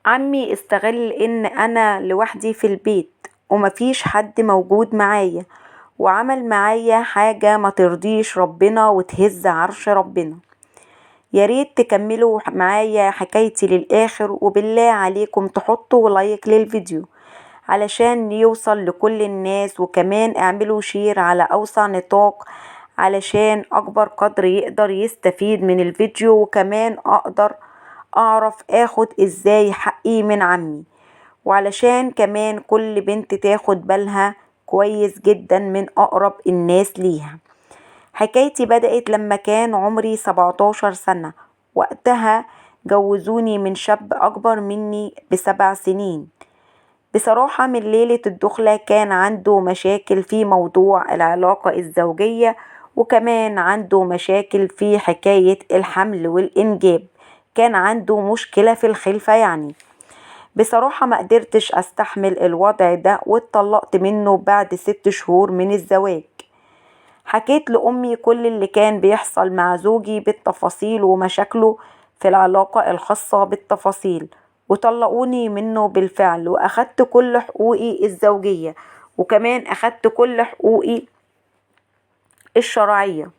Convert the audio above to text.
عمي استغل ان انا لوحدي في البيت ومفيش حد موجود معايا، وعمل معايا حاجة ما ترضيش ربنا وتهز عرش ربنا. ياريت تكملوا معايا حكايتي للآخر، وبالله عليكم تحطوا لايك للفيديو علشان يوصل لكل الناس، وكمان اعملوا شير على أوسع نطاق علشان أكبر قدر يقدر يستفيد من الفيديو، وكمان أقدر أعرف أخد إزاي حقي من عمي، وعلشان كمان كل بنت تاخد بالها كويس جدا من أقرب الناس ليها. حكايتي بدأت لما كان عمري 17 سنة. وقتها جوزوني من شاب أكبر مني ب7 سنين. بصراحة من ليلة الدخلة كان عنده مشاكل في موضوع العلاقة الزوجية، وكمان عنده مشاكل في حكاية الحمل والإنجاب. كان عنده مشكلة في الخلفة يعني. بصراحة ما قدرتش أستحمل الوضع ده واتطلقت منه بعد 6 شهور من الزواج. حكيت لأمي كل اللي كان بيحصل مع زوجي بالتفاصيل ومشاكله في العلاقة الخاصة بالتفاصيل، وطلقوني منه بالفعل، وأخدت كل حقوقي الزوجية، وكمان أخدت كل حقوقي الشرعية.